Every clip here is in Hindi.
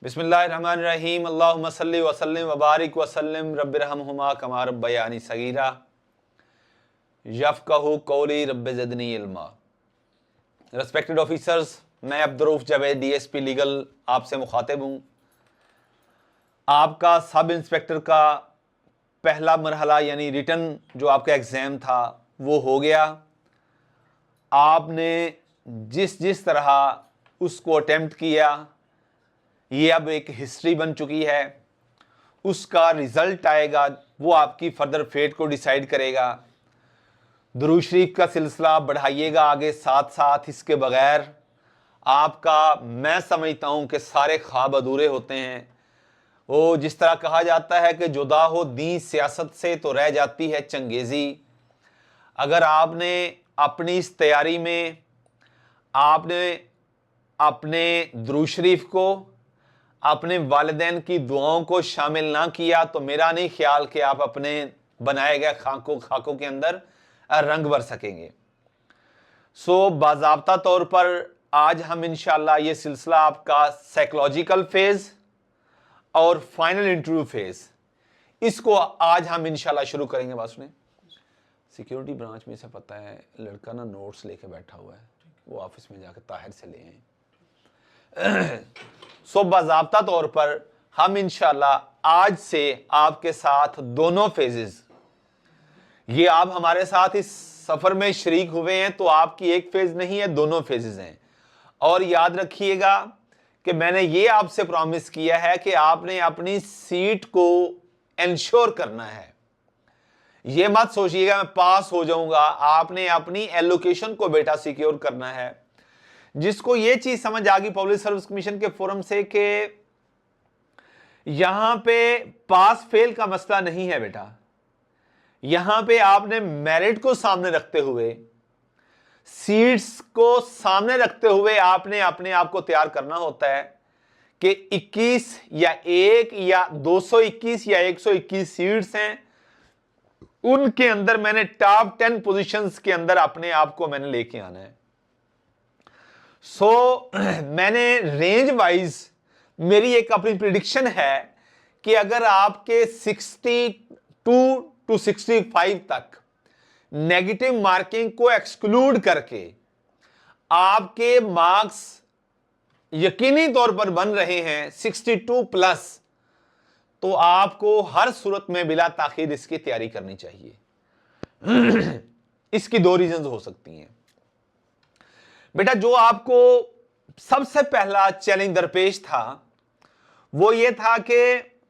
बिस्मिल्लाहिर्रहमानिर्रहीम अल्लाहुम्मा सल्लि व सल्लिम व बारिक व सल्लिम रब्बिरहमहुमा कमा रब्बयानी सगीरा यफ़क़हू क़ौली रब्बि ज़िदनी इल्मा। रेस्पेक्टेड ऑफिसर्स, मैं अब्दुर्रऊफ़ जावेद डीएसपी लीगल आपसे मुखातिब हूँ। आपका सब इंस्पेक्टर का पहला मरहला यानी रिटन जो आपका एग्ज़ाम था वो हो गया। आपने जिस तरह उसको अटेम्प्ट किया ये अब एक हिस्ट्री बन चुकी है। उसका रिज़ल्ट आएगा वो आपकी फर्दर फेट को डिसाइड करेगा। दुरूद शरीफ का सिलसिला बढ़ाइएगा आगे, साथ साथ इसके बगैर आपका मैं समझता हूँ कि सारे ख्वाब अधूरे होते हैं। वो जिस तरह कहा जाता है कि जुदा हो दीन सियासत से तो रह जाती है चंगेज़ी। अगर आपने अपनी इस तैयारी में आपने अपने दुरूद शरीफ को, अपने वालिदैन की दुआओं को शामिल ना किया तो मेरा नहीं ख्याल कि आप अपने बनाए गए खाकों के अंदर रंग भर सकेंगे। बाज़ाब्ता तौर पर आज हम इंशाल्लाह ये सिलसिला आपका साइकोलॉजिकल फेज़ और फाइनल इंटरव्यू फेज़, इसको आज हम इंशाल्लाह शुरू करेंगे। बात सुने, सिक्योरिटी ब्रांच में से पता है लड़का ना नोट्स लेके बैठा हुआ है, वो ऑफिस में जाकर ताहिर से ले आए। बाज़ाब्ता तौर पर हम इंशाल्लाह आज से आपके साथ दोनों फेजेस, ये आप हमारे साथ इस सफर में शरीक हुए हैं तो आपकी एक फेज नहीं है, दोनों फेजेस हैं। और याद रखिएगा कि मैंने ये आपसे प्रॉमिस किया है कि आपने अपनी सीट को इंश्योर करना है। ये मत सोचिएगा मैं पास हो जाऊंगा, आपने अपनी एलोकेशन को बेटा सिक्योर करना है। जिसको ये चीज समझ आ गई पब्लिक सर्विस कमीशन के फोरम से कि यहां पे पास फेल का मसला नहीं है बेटा, यहां पे आपने मेरिट को सामने रखते हुए, सीट्स को सामने रखते हुए आपने अपने आप को तैयार करना होता है कि 21 या 1 या 221 या 121 सीट्स हैं, उनके अंदर मैंने टॉप 10 पोजीशंस के अंदर अपने आप को मैंने लेके आना है। मैंने रेंज वाइज मेरी एक अपनी प्रिडिक्शन है कि अगर आपके 62 टू 65 तक नेगेटिव मार्किंग को एक्सक्लूड करके आपके मार्क्स यकीनी तौर पर बन रहे हैं 62 प्लस, तो आपको हर सूरत में बिला ताखीर इसकी तैयारी करनी चाहिए। इसकी दो रीजंस हो सकती हैं बेटा। जो आपको सबसे पहला चैलेंज दरपेश था वो ये था कि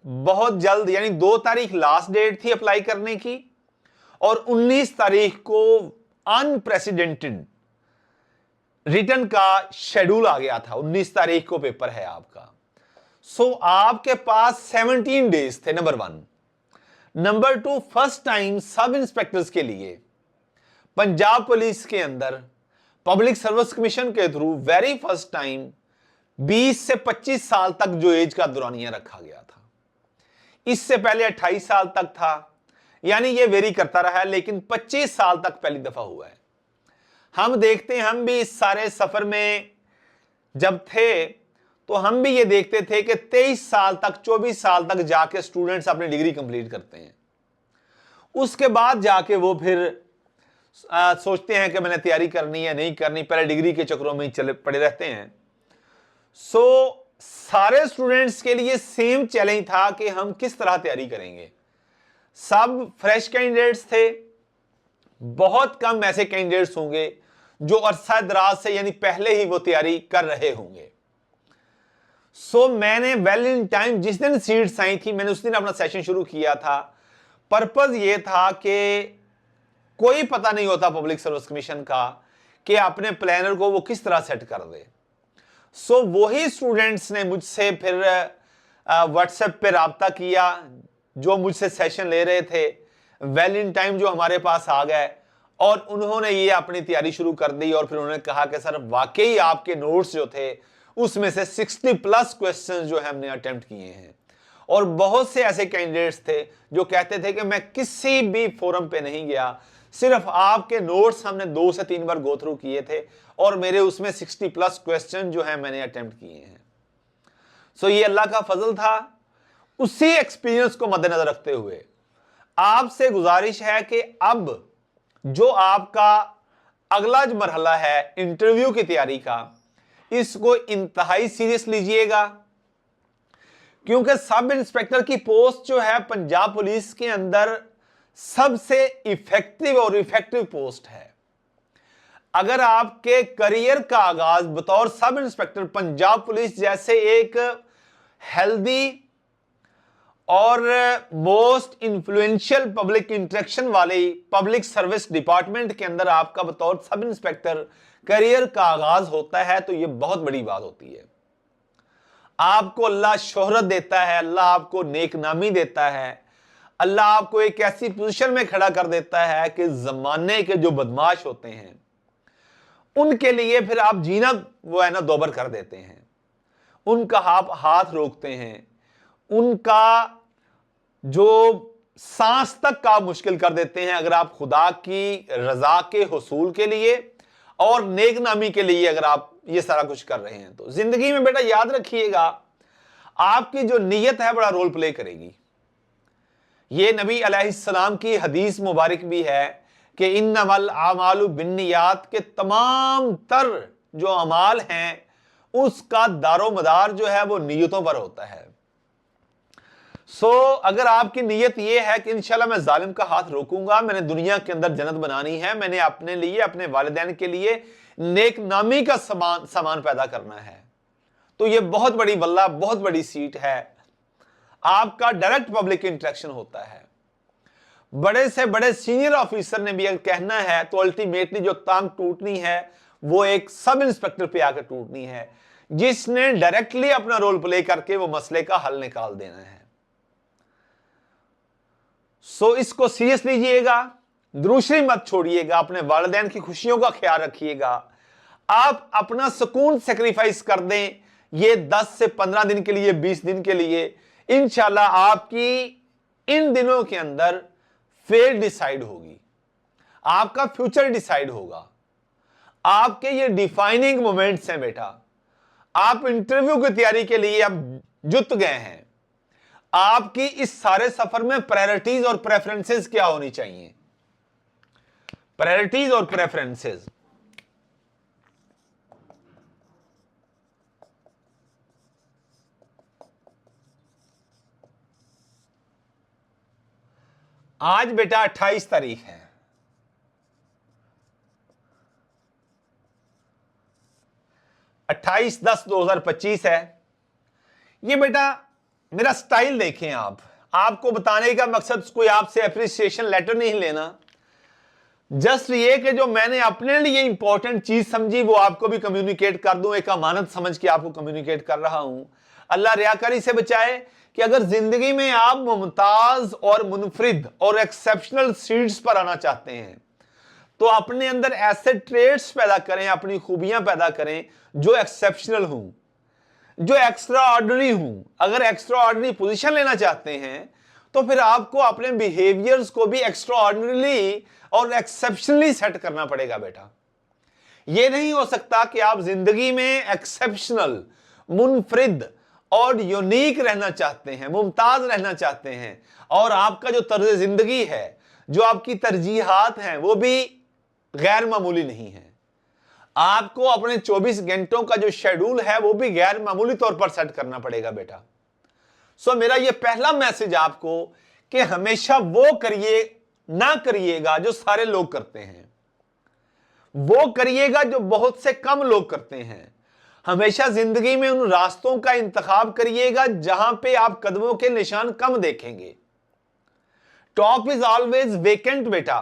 बहुत जल्द यानी 2 तारीख लास्ट डेट थी अप्लाई करने की और 19 तारीख को अनप्रेसिडेंटेड रिटर्न का शेड्यूल आ गया था। 19 तारीख को पेपर है आपका। आपके पास 17 डेज थे, नंबर 1। नंबर 2, फर्स्ट टाइम सब इंस्पेक्टर्स के लिए पंजाब पुलिस के अंदर पब्लिक सर्विस कमीशन के थ्रू वेरी फर्स्ट टाइम 20 से 25 साल तक जो एज का दौरानिया रखा गया था। इससे पहले 28 साल तक था, यानी ये वेरी करता रहा है, लेकिन 25 साल तक पहली दफा हुआ है। हम देखते हैं, हम भी इस सारे सफर में जब थे तो हम भी ये देखते थे कि 23 साल तक 24 साल तक जाके स्टूडेंट्स अपनी डिग्री कंप्लीट करते हैं। उसके बाद जाके वो फिर सोचते हैं कि मैंने तैयारी करनी है नहीं करनी, पहले डिग्री के चक्रों में ही चले पड़े रहते हैं। सारे स्टूडेंट्स के लिए सेम चैलेंज था कि हम किस तरह तैयारी करेंगे। सब फ्रेश कैंडिडेट्स थे, बहुत कम ऐसे कैंडिडेट्स होंगे जो अरसा दराज से यानी पहले ही वो तैयारी कर रहे होंगे। मैंने वेल इन टाइम जिस दिन सीट्स आई थी मैंने उस दिन अपना सेशन शुरू किया था। पर्पज ये था कि कोई पता नहीं होता पब्लिक सर्विस कमीशन का कि अपने प्लानर को वो किस तरह सेट कर दे। वही स्टूडेंट्स ने मुझसे फिर व्हाट्सएप पे राब्ता किया जो मुझसे सेशन ले रहे थे, वेल इन टाइम जो हमारे पास आ गए और उन्होंने ये अपनी तैयारी शुरू कर दी। और फिर उन्होंने कहा कि सर वाकई आपके नोट्स जो थे उसमें से 60 प्लस क्वेश्चंस जो है हमने अटेम्प्ट किए हैं। और बहुत से ऐसे कैंडिडेट्स थे जो कहते थे कि मैं किसी भी फोरम पे नहीं गया, सिर्फ आपके नोट्स हमने 2 से 3 बार गो थ्रू किए थे और मेरे उसमें 60 प्लस क्वेश्चन जो है मैंने अटेम्प्ट किए हैं। सो ये अल्लाह का फजल था। उसी एक्सपीरियंस को मद्देनजर रखते हुए आपसे गुजारिश है कि अब जो आपका अगला जो मरहला है इंटरव्यू की तैयारी का, इसको इंतहाई सीरियस लीजिएगा, क्योंकि सब इंस्पेक्टर की पोस्ट जो है पंजाब पुलिस के अंदर सबसे इफेक्टिव और इफेक्टिव पोस्ट है। अगर आपके करियर का आगाज बतौर सब इंस्पेक्टर पंजाब पुलिस जैसे एक हेल्दी और मोस्ट इंफ्लुएंशियल पब्लिक इंटरेक्शन वाली पब्लिक सर्विस डिपार्टमेंट के अंदर आपका बतौर सब इंस्पेक्टर करियर का आगाज होता है, तो यह बहुत बड़ी बात होती है। आपको अल्लाह शोहरत देता है, अल्लाह आपको नेकनामी देता है, अल्लाह आपको एक ऐसी पोजीशन में खड़ा कर देता है कि जमाने के जो बदमाश होते हैं उनके लिए फिर आप जीना वो है ना दोबर कर देते हैं, उनका आप हाथ रोकते हैं, उनका जो सांस तक का मुश्किल कर देते हैं। अगर आप खुदा की रजा के हुसूल के लिए और नेकनामी के लिए अगर आप ये सारा कुछ कर रहे हैं, तो जिंदगी में बेटा याद रखिएगा आपकी जो नीयत है बड़ा रोल प्ले करेगी। ये नबी अलैहिस्सलाम की हदीस मुबारक भी है कि इन्नमल आमालु बिन्नियात के तमाम तर जो अमाल हैं उसका दारो मदार जो है वो नीयतों पर होता है। अगर आपकी नीयत ये है कि इंशाल्लाह मैं जालिम का हाथ रोकूंगा, मैंने दुनिया के अंदर जन्नत बनानी है, मैंने अपने लिए अपने वालिदैन के लिए नेक नामी का सामान पैदा करना है, तो ये बहुत बड़ी वल्लाह बहुत बड़ी सीट है। आपका डायरेक्ट पब्लिक इंटरेक्शन होता है। बड़े से बड़े सीनियर ऑफिसर ने भी अगर कहना है तो अल्टीमेटली जो टांग टूटनी है वो एक सब इंस्पेक्टर पे आकर टूटनी है, जिसने डायरेक्टली अपना रोल प्ले करके वो मसले का हल निकाल देना है। इसको सीरियस लीजिएगा, दूसरी मत छोड़िएगा, अपने वालिदैन की खुशियों का ख्याल रखिएगा। आप अपना सुकून सेक्रीफाइस कर दें, ये 10 से 15 दिन के लिए, 20 दिन के लिए, इंशाल्लाह आपकी इन दिनों के अंदर फेट डिसाइड होगी, आपका फ्यूचर डिसाइड होगा। आपके ये डिफाइनिंग मोमेंट्स हैं बेटा। आप इंटरव्यू की तैयारी के लिए अब जुट गए हैं। आपकी इस सारे सफर में प्रायोरिटीज और प्रेफरेंसेस क्या होनी चाहिए? प्रायोरिटीज और प्रेफरेंसेस आज बेटा 28 तारीख है, 28/10/2025 है। ये बेटा मेरा स्टाइल देखें आप, आपको बताने का मकसद कोई आपसे अप्रिसिएशन लेटर नहीं लेना, जस्ट ये कि जो मैंने अपने लिए इंपॉर्टेंट चीज समझी वो आपको भी कम्युनिकेट कर दूं, एक अमानत समझ के आपको कम्युनिकेट कर रहा हूं। अल्लाह रियाकारी से बचाए कि अगर जिंदगी में आप मुमताज और मुनफरिद और एक्सेप्शनल सीट्स पर आना चाहते हैं तो अपने अंदर ऐसे ट्रेड्स पैदा करें, अपनी खूबियां पैदा करें जो एक्सेप्शनल हूं, जो एक्स्ट्रा ऑर्डिनरी हूं। अगर एक्स्ट्रा ऑर्डिनरी पोजीशन लेना चाहते हैं तो फिर आपको अपने बिहेवियर्स को भी एक्स्ट्रा ऑर्डिनरी और एक्सेप्शनली सेट करना पड़ेगा बेटा। यह नहीं हो सकता कि आप जिंदगी में एक्सेप्शनल, मुनफरिद और यूनिक रहना चाहते हैं, मुमताज रहना चाहते हैं, और आपका जो तर्ज जिंदगी है, जो आपकी तरजीहात हैं, वो भी गैर मामूली नहीं है। आपको अपने 24 घंटों का जो शेड्यूल है वो भी गैर मामूली तौर पर सेट करना पड़ेगा बेटा। मेरा ये पहला मैसेज आपको कि हमेशा वो करिए ना करिएगा जो सारे लोग करते हैं, वो करिएगा जो बहुत से कम लोग करते हैं। हमेशा जिंदगी में उन रास्तों का इंतखाब करिएगा जहां पे आप कदमों के निशान कम देखेंगे। टॉप इज ऑलवेज वेकेंट बेटा,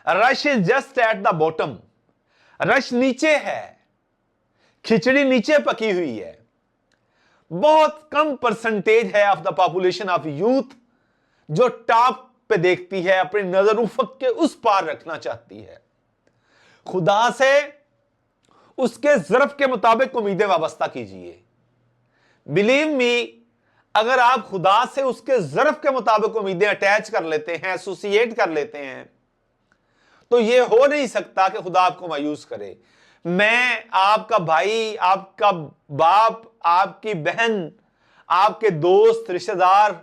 rush is just at the bottom. Rush नीचे है, खिचड़ी नीचे पकी हुई है। बहुत कम परसेंटेज है of the population of youth जो टॉप पे देखती है, अपनी नजर उफक के उस पार रखना चाहती है। खुदा से उसके ज़र्फ के मुताबिक उम्मीदें वाबस्ता कीजिए। बिलीव मी, अगर आप खुदा से उसके ज़र्फ के मुताबिक उम्मीदें अटैच कर लेते हैं, एसोसिएट कर लेते हैं, तो यह हो नहीं सकता कि खुदा आपको मायूस करे। मैं आपका भाई, आपका बाप, आपकी बहन, आपके दोस्त, रिश्तेदार,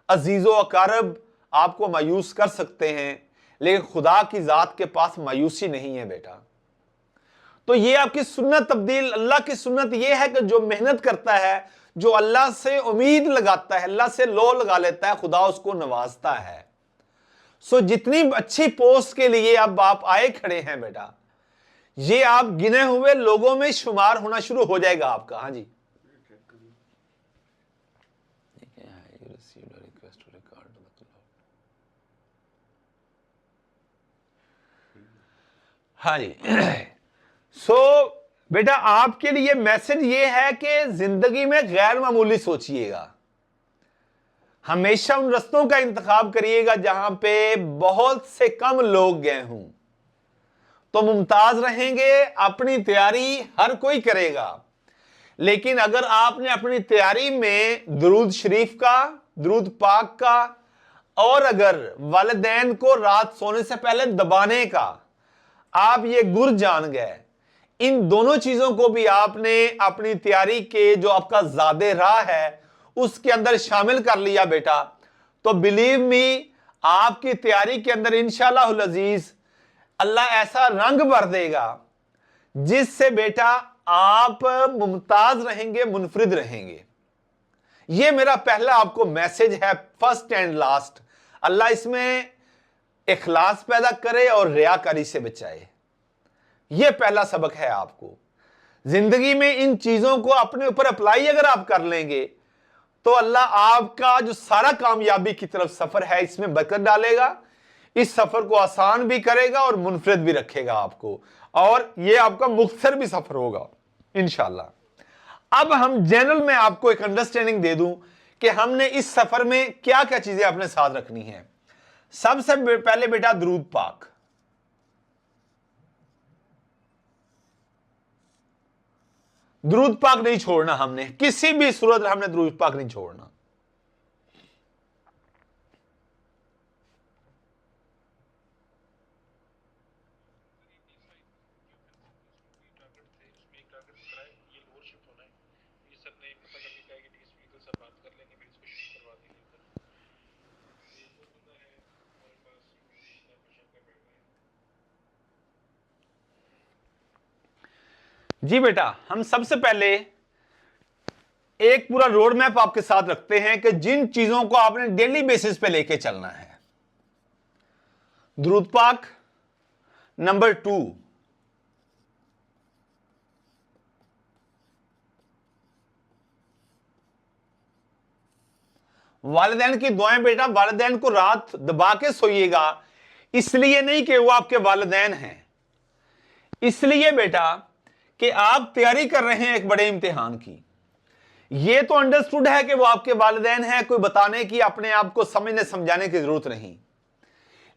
अजीजो अकारब आपको मायूस कर सकते हैं, लेकिन खुदा की जात के पास मायूसी नहीं है बेटा। तो ये आपकी सुन्नत तब्दील, अल्लाह की सुन्नत ये है कि जो मेहनत करता है, जो अल्लाह से उम्मीद लगाता है, अल्लाह से लो लगा लेता है, खुदा उसको नवाजता है। सो जितनी अच्छी पोस्ट के लिए अब आप आए खड़े हैं बेटा, ये आप गिने हुए लोगों में शुमार होना शुरू हो जाएगा आपका। हाँ जी, हाँ जी। सो बेटा आपके लिए मैसेज ये है कि जिंदगी में गैर मामूली सोचिएगा, हमेशा उन रस्तों का इंतखाब करिएगा जहां पे बहुत से कम लोग गए हों, तो मुमताज रहेंगे। अपनी तैयारी हर कोई करेगा, लेकिन अगर आपने अपनी तैयारी में दुरूद शरीफ का, दुरूद पाक का, और अगर वालिदैन को रात सोने से पहले दबाने का आप ये गुर जान गए, इन दोनों चीजों को भी आपने अपनी तैयारी के जो आपका ज़ादे राह है उसके अंदर शामिल कर लिया बेटा, तो बिलीव मी आपकी तैयारी के अंदर इंशाअल्लाह अजीज अल्लाह ऐसा रंग भर देगा जिससे बेटा आप मुमताज रहेंगे, मुनफरिद रहेंगे। यह मेरा पहला आपको मैसेज है, फर्स्ट एंड लास्ट। अल्लाह इसमें इखलास पैदा करे और रियाकारी से बचाए। यह पहला सबक है आपको जिंदगी में। इन चीजों को अपने ऊपर अप्लाई अगर आप कर लेंगे तो अल्लाह आपका जो सारा कामयाबी की तरफ सफर है इसमें बरकत डालेगा, इस सफर को आसान भी करेगा और मुनफरिद भी रखेगा आपको, और यह आपका मुख्तसर भी सफर होगा इंशाअल्लाह। अब हम जनरल में आपको एक अंडरस्टैंडिंग दे दूं कि हमने इस सफर में क्या क्या चीजें अपने साथ रखनी है। सबसे पहले बेटा दुरूद पाक। दुरूद पाक नहीं छोड़ना हमने, किसी भी सूरत में हमने दुरूद पाक नहीं छोड़ना। जी बेटा, हम सबसे पहले एक पूरा रोड मैप आपके साथ रखते हैं कि जिन चीजों को आपने डेली बेसिस पे लेके चलना है। दुरूद पाक, नंबर 2 वालिदैन की दुआएं। बेटा वालिदैन को रात दबा के सोइएगा, इसलिए नहीं कि वो आपके वालिदैन हैं, इसलिए बेटा कि आप तैयारी कर रहे हैं एक बड़े इम्तिहान की। ये तो अंडरस्टूड है कि वो आपके वालिदैन हैं, कोई बताने की, अपने आप को समझने समझाने की जरूरत नहीं,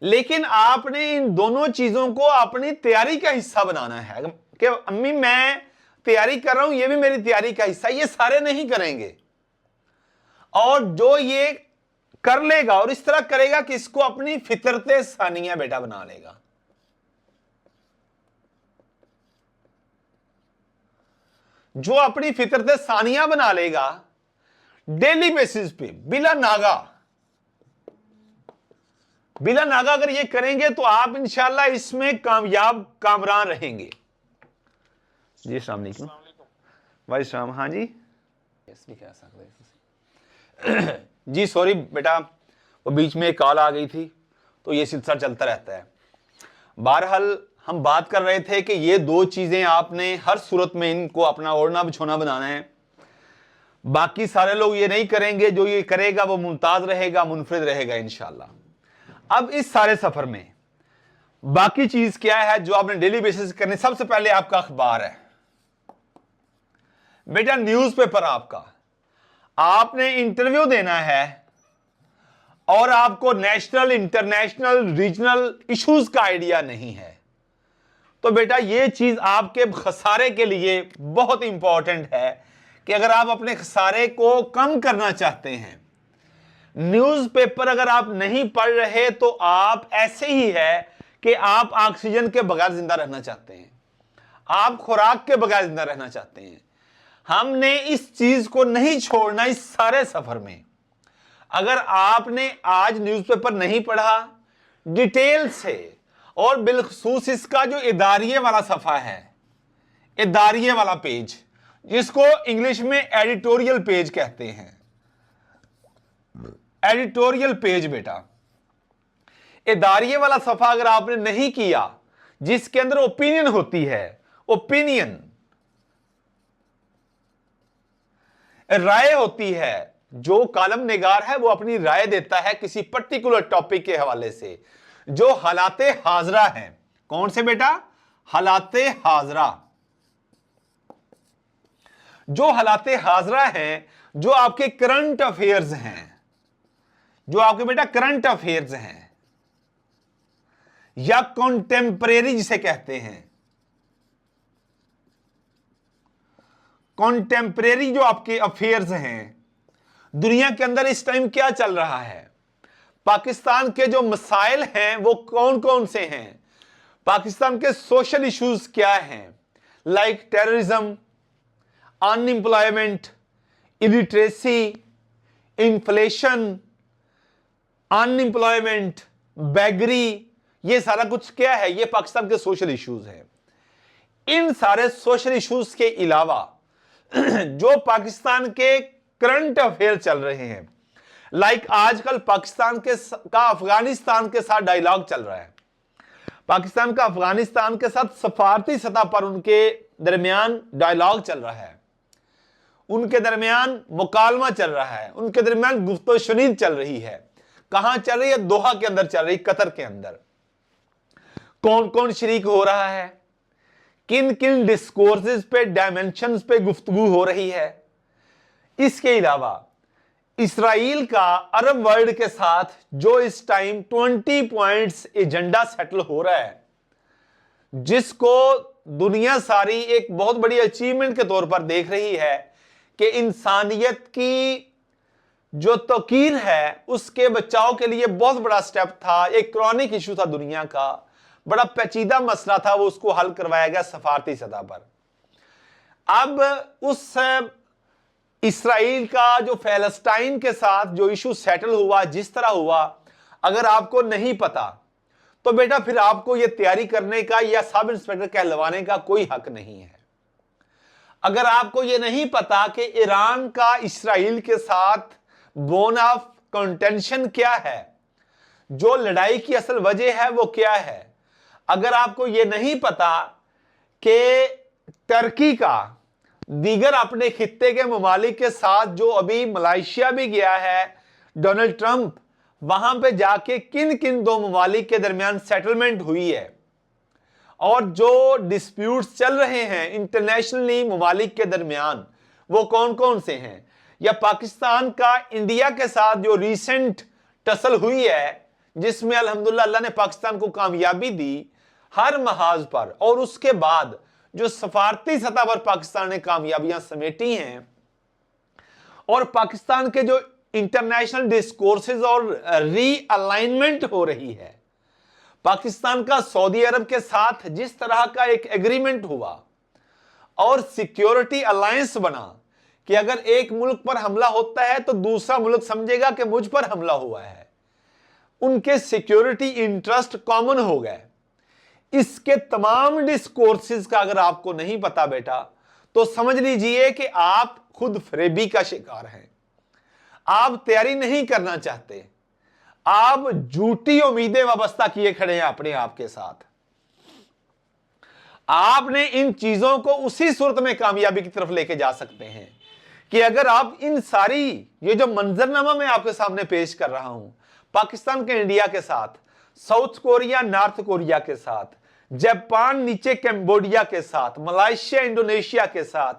लेकिन आपने इन दोनों चीजों को अपनी तैयारी का हिस्सा बनाना है कि अम्मी मैं तैयारी कर रहा हूं, ये भी मेरी तैयारी का हिस्सा। ये सारे नहीं करेंगे, और जो ये कर लेगा और इस तरह करेगा कि इसको अपनी फितरत सानिया बेटा बना लेगा। जो अपनी फितरत सानिया बना लेगा डेली बेसिस पे, बिला नागा अगर ये करेंगे तो आप इंशाल्लाह इसमें कामयाब कामरान रहेंगे। जी अस्सलाम वालेकुम। वाई सलाम। हाँ जी, भी कह सकते जी सॉरी बेटा, वो बीच में एक कॉल आ गई थी तो ये सिलसिला चलता रहता है। बहरहाल हम बात कर रहे थे कि ये दो चीजें आपने हर सूरत में इनको अपना ओढ़ना बिछोना बनाना है। बाकी सारे लोग ये नहीं करेंगे, जो ये करेगा वो मुमताज रहेगा, मुनफरिद रहेगा इंशाल्लाह। अब इस सारे सफर में बाकी चीज क्या है जो आपने डेली बेसिस करनी? सबसे पहले आपका अखबार है बेटा, न्यूज़पेपर आपका। आपने इंटरव्यू देना है और आपको नेशनल, इंटरनेशनल, रीजनल इश्यूज का आइडिया नहीं है, तो बेटा ये चीज आपके खसारे के लिए बहुत इंपॉर्टेंट है कि अगर आप अपने खसारे को कम करना चाहते हैं, न्यूज़पेपर अगर आप नहीं पढ़ रहे तो आप ऐसे ही है कि आप ऑक्सीजन के बगैर जिंदा रहना चाहते हैं। आप खुराक के बगैर जिंदा रहना चाहते हैं। हमने इस चीज को नहीं छोड़ना इस सारे सफर में। अगर आपने आज न्यूज़पेपर नहीं पढ़ा डिटेल से, और बिलखसूस इसका जो इदारिये वाला सफा है, इदारिये वाला पेज, जिसको इंग्लिश में एडिटोरियल पेज कहते हैं, एडिटोरियल पेज बेटा, इदारिये वाला सफा अगर आपने नहीं किया, जिसके अंदर ओपिनियन होती है, ओपिनियन राय होती है, जो कॉलम निगार है वो अपनी राय देता है किसी पर्टिकुलर टॉपिक के हवाले से, जो हालाते हाजरा हैं। कौन से बेटा? हालाते हाजरा। जो हालाते हाजरा हैं, जो आपके करंट अफेयर्स हैं, जो आपके बेटा करंट अफेयर्स हैं, या कॉन्टेम्परेरी जिसे कहते हैं, कॉन्टेम्परेरी जो आपके अफेयर्स हैं, दुनिया के अंदर इस टाइम क्या चल रहा है, पाकिस्तान के जो मसाइल हैं वो कौन कौन से हैं, पाकिस्तान के सोशल इश्यूज क्या हैं, like terrorism, unemployment, illiteracy, inflation, unemployment, beggary, ये सारा कुछ क्या है? ये पाकिस्तान के सोशल इश्यूज हैं। इन सारे सोशल इश्यूज के अलावा जो पाकिस्तान के करंट अफेयर चल रहे हैं, लाइक आजकल पाकिस्तान का अफगानिस्तान के साथ डायलॉग चल रहा है, पाकिस्तान का अफगानिस्तान के साथ सफारती सतह पर उनके दरमियान डायलॉग चल रहा है, उनके दरमियान मुकालमा चल रहा है, उनके दरमियान गुफ्तगू चल रही है। कहां चल रही है? दोहा के अंदर चल रही, कतर के अंदर। कौन कौन शरीक हो रहा है, किन किन डिस्कोर्सेस पे, डायमेंशंस पे गुफ्तगू हो रही है। इसके अलावा इसराइल का अरब वर्ल्ड के साथ जो इस टाइम 20 पॉइंट्स एजेंडा सेटल हो रहा है, जिसको दुनिया सारी एक बहुत बड़ी अचीवमेंट के तौर पर देख रही है कि इंसानियत की जो तौकीर है उसके बचाव के लिए बहुत बड़ा स्टेप था, एक क्रॉनिक इशू था दुनिया का, बड़ा पेचीदा मसला था, वो उसको हल करवाया गया सफारती सतह पर। अब उस इसराइल का जो फलस्तीन के साथ जो इशू सेटल हुआ, जिस तरह हुआ, अगर आपको नहीं पता तो बेटा फिर आपको यह तैयारी करने का या सब इंस्पेक्टर कहलवाने का कोई हक नहीं है। अगर आपको यह नहीं पता कि ईरान का इसराइल के साथ बोन ऑफ कंटेंशन क्या है, जो लड़ाई की असल वजह है वो क्या है, अगर आपको यह नहीं पता कि टर्की का दीगर अपने खित्ते के ममालिक के साथ जो अभी मलेशिया भी गया है डोनाल्ड ट्रंप, वहां पे जाके किन किन दो ममालिक के दरमियान सेटलमेंट हुई है, और जो डिस्प्यूट्स चल रहे हैं इंटरनेशनली ममालिक के दरमियान वो कौन कौन से हैं, या पाकिस्तान का इंडिया के साथ जो रिसेंट टसल हुई है, जिसमें अल्हम्दुलिल्लाह अल्लाह ने पाकिस्तान को कामयाबी दी हर महाज पर, और उसके बाद जो सफारती सतह पर पाकिस्तान ने कामयाबियां समेटी हैं, और पाकिस्तान के जो इंटरनेशनल डिस्कोर्सेज और रीअलाइनमेंट हो रही है, पाकिस्तान का सऊदी अरब के साथ जिस तरह का एक एग्रीमेंट हुआ और सिक्योरिटी अलायंस बना कि अगर एक मुल्क पर हमला होता है तो दूसरा मुल्क समझेगा कि मुझ पर हमला हुआ है, उनके सिक्योरिटी इंटरेस्ट कॉमन हो गए। इसके तमाम डिस्कोर्सेज का अगर आपको नहीं पता बेटा, तो समझ लीजिए कि आप खुद फरेबी का शिकार हैं, आप तैयारी नहीं करना चाहते, आप झूठी उम्मीदें वाबस्ता किए खड़े हैं अपने आप के साथ। आपने इन चीजों को उसी सूरत में कामयाबी की तरफ लेके जा सकते हैं कि अगर आप इन सारी ये जो मंजरनामा मैं आपके सामने पेश कर रहा हूं, पाकिस्तान के इंडिया के साथ, साउथ कोरिया नॉर्थ कोरिया के साथ, जापान नीचे कैम्बोडिया के साथ, मलेशिया इंडोनेशिया के साथ,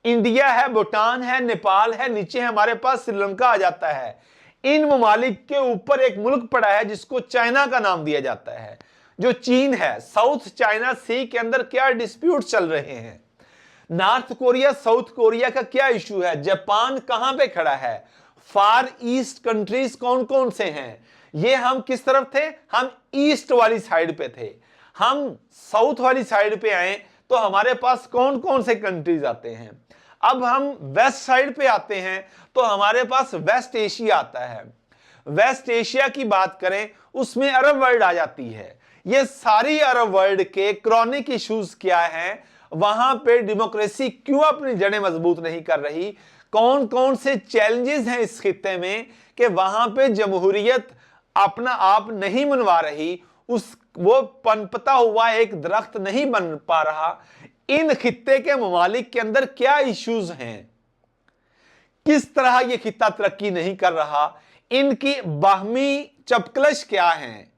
इंडिया है, भूटान है, नेपाल है, नीचे हमारे पास श्रीलंका आ जाता है, इन ममालिक के ऊपर एक मुल्क पड़ा है जिसको चाइना का नाम दिया जाता है, जो चीन है। साउथ चाइना सी के अंदर क्या डिस्प्यूट चल रहे हैं, नॉर्थ कोरिया साउथ कोरिया का क्या इशू है, जापान कहां पे खड़ा है, फार ईस्ट कंट्रीज कौन कौन से हैं, ये हम किस तरफ थे, हम ईस्ट वाली साइड पे थे, हम साउथ वाली साइड पे आए तो हमारे पास कौन कौन से कंट्रीज आते हैं। अब हम वेस्ट साइड पे आते हैं तो हमारे पास वेस्ट एशिया आता है। वेस्ट एशिया की बात करें उसमें अरब वर्ल्ड आ जाती है। ये सारी अरब वर्ल्ड के क्रॉनिक इश्यूज क्या हैं, वहां पे डेमोक्रेसी क्यों अपनी जड़ें मजबूत नहीं कर रही, कौन कौन से चैलेंजेस हैं इस खित्ते में कि वहां पे जमहूरियत अपना आप नहीं मनवा रही, उस वो पनपता हुआ एक दरख्त नहीं बन पा रहा। इन खित्ते के ममालिक के अंदर क्या इश्यूज हैं, किस तरह ये खित्ता तरक्की नहीं कर रहा, इनकी बाहमी चपकलश क्या है,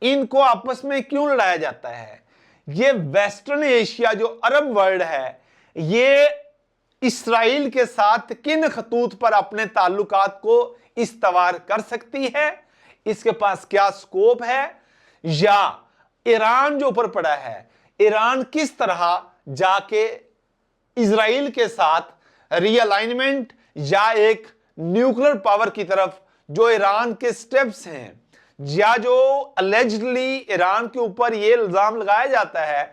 इनको आपस में क्यों लड़ाया जाता है। ये वेस्टर्न एशिया जो अरब वर्ल्ड है, ये इसराइल के साथ किन खतूत पर अपने ताल्लुकात को इस्तवार कर सकती है, इसके पास क्या स्कोप है, या ईरान जो ऊपर पड़ा है, ईरान किस तरह जाके इसराइल के साथ रीअलाइनमेंट या एक न्यूक्लियर पावर की तरफ जो ईरान के स्टेप्स हैं, या जो अलेजडली ईरान के ऊपर ये इल्जाम लगाया जाता है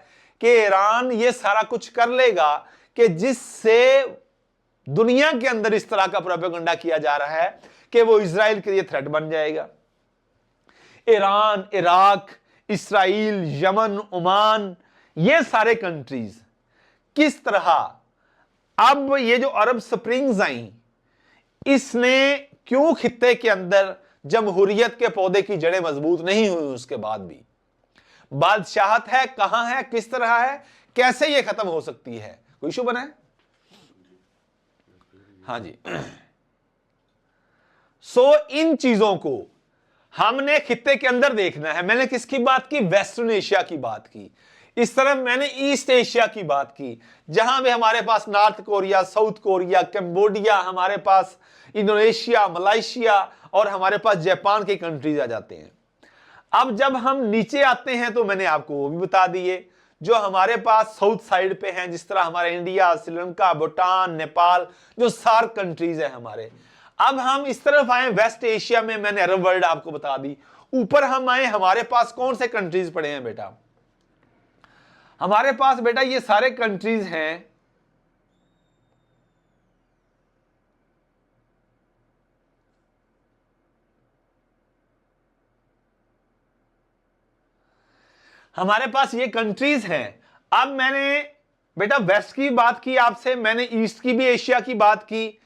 कि ईरान ये सारा कुछ कर लेगा कि जिससे दुनिया के अंदर इस तरह का प्रोपेगेंडा किया जा रहा है कि वो इजराइल के लिए थ्रेट बन जाएगा। Iran, Iraq, Israel, Yemen, Oman, ये सारे कंट्रीज किस तरह, अब ये जो अरब स्प्रिंग्स आई, इसने क्यों खित्ते के अंदर जमहूरियत के पौधे की जड़ें मजबूत नहीं हुई, उसके बाद भी बादशाहत है, कहां है, किस तरह है, कैसे ये खत्म हो सकती है, कोई इशू बना है? हाँ जी। इन चीजों को हमने खित्ते के अंदर देखना है। मैंने किसकी बात की? वेस्टर्न एशिया की बात की। इस तरह मैंने ईस्ट एशिया की बात की, जहां भी हमारे पास North Korea, South Korea, Cambodia, हमारे पास इंडोनेशिया, मलेशिया और हमारे पास जापान के कंट्रीज आ जाते हैं। अब जब हम नीचे आते हैं तो मैंने आपको वो भी बता दिए जो हमारे पास साउथ साइड पे हैं, जिस तरह हमारे इंडिया, श्रीलंका, भूटान, नेपाल, जो सार्क कंट्रीज है हमारे। अब हम इस तरफ आए वेस्ट एशिया में, मैंने अरब वर्ल्ड आपको बता दी। ऊपर हम आए, हमारे पास कौन से कंट्रीज पड़े हैं बेटा? हमारे पास बेटा ये सारे कंट्रीज हैं हमारे पास ये कंट्रीज हैं। अब मैंने बेटा वेस्ट की बात की आपसे, मैंने ईस्ट की भी एशिया की बात की,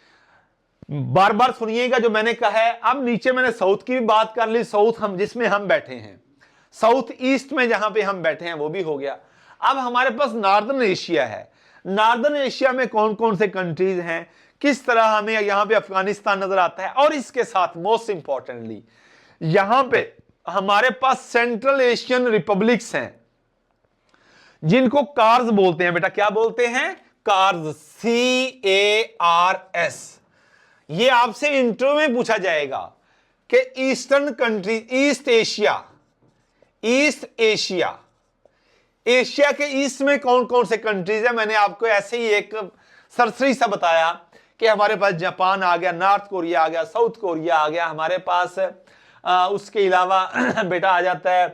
बार बार सुनिएगा जो मैंने कहा है। अब नीचे मैंने साउथ की भी बात कर ली, साउथ हम जिसमें हम बैठे हैं, साउथ ईस्ट में जहां पे हम बैठे हैं वो भी हो गया। अब हमारे पास नॉर्दर्न एशिया है। नॉर्दर्न एशिया में कौन कौन से कंट्रीज हैं, किस तरह हमें यहां पे अफगानिस्तान नजर आता है, और इसके साथ मोस्ट इंपॉर्टेंटली यहां पे हमारे पास सेंट्रल एशियन रिपब्लिक्स हैं, जिनको कार्स बोलते हैं बेटा। क्या बोलते हैं? Cars, CARS। ये आपसे इंटरव्यू में पूछा जाएगा कि eastern country, east Asia, Asia के ईस्ट में कौन कौन से कंट्रीज है। मैंने आपको ऐसे ही एक सरसरी सा बताया कि हमारे पास जापान आ गया, नॉर्थ कोरिया आ गया, साउथ कोरिया आ गया, हमारे पास उसके अलावा बेटा आ जाता है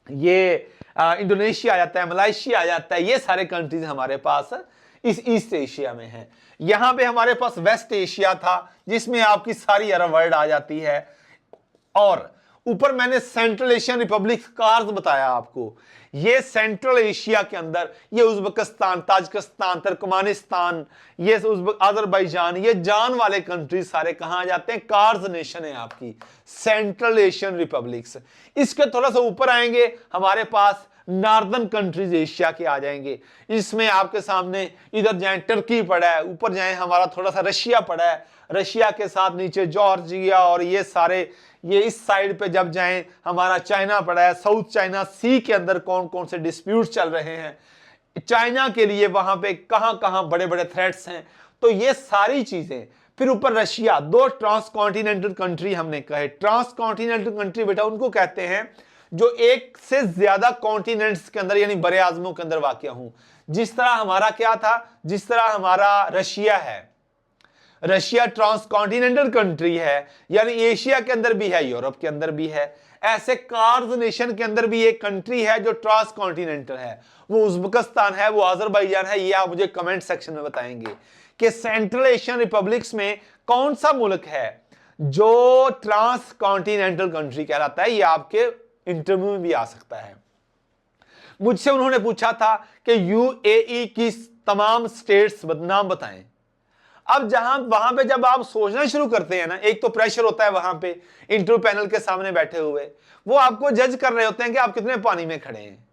ये इंडोनेशिया आ जाता है, मलेशिया आ जाता है। ये सारे कंट्रीज हमारे पास इस ईस्ट एशिया में हैं। यहां पे हमारे पास वेस्ट एशिया था, जिसमें आपकी सारी अरब वर्ल्ड आ जाती है। और ऊपर मैंने सेंट्रल एशियन रिपब्लिक कार्स बताया आपको। ये सेंट्रल एशिया के अंदर ये उज्बेकिस्तान, ताजिकिस्तान, तुर्कमेनिस्तान, ये अजरबैजान, ये जान वाले कंट्रीज सारे कहां आ जाते हैं? कार्स नेशन है आपकी सेंट्रल एशियन रिपब्लिक्स। इसके थोड़ा सा ऊपर आएंगे, हमारे पास नॉर्दर्न कंट्रीज एशिया के आ जाएंगे। इसमें आपके सामने इधर जाएं टर्की पड़ा है, ऊपर जाएं हमारा थोड़ा सा रशिया पड़ा है, रशिया के साथ नीचे जॉर्जिया, और ये सारे ये इस साइड पे जब जाएं हमारा चाइना पड़ा है। साउथ चाइना सी के अंदर कौन कौन से डिस्प्यूट चल रहे हैं, चाइना के लिए वहां पे कहां कहां बड़े बड़े थ्रेट्स हैं, तो ये सारी चीजें। फिर ऊपर रशिया, दो ट्रांसकॉन्टिनेंटल कंट्री हमने कहे। ट्रांसकॉन्टिनेंटल कंट्री बेटा उनको कहते हैं जो एक से ज्यादा कॉन्टिनेंट्स के अंदर यानी बड़े आजमों के अंदर वाक़या हूं। जिस तरह हमारा क्या था, जिस तरह हमारा रशिया है, रशिया ट्रांसकॉन्टिनेंटल कंट्री है, यानी एशिया के अंदर भी है, यूरोप के अंदर भी है। ऐसे कार्ज नेशन के अंदर भी एक कंट्री है जो ट्रांसकॉन्टिनेंटल है, वो उज्बेकिस्तान है, वो अजरबैजान है। ये आप मुझे कमेंट सेक्शन में बताएंगे कि सेंट्रल एशियन रिपब्लिक्स में कौन सा मुल्क है जो ट्रांसकॉन्टिनेंटल कंट्री कहलाता है। ये आपके इंटरव्यू में भी आ सकता है। मुझसे उन्होंने पूछा था कि यूएई की तमाम स्टेट्स नाम बताएं। अब वहां पे जब आप सोचना शुरू करते हैं ना, एक तो प्रेशर होता है वहां पे इंटरव्यू पैनल के सामने बैठे हुए, वो आपको जज कर रहे होते हैं कि आप कितने पानी में खड़े हैं।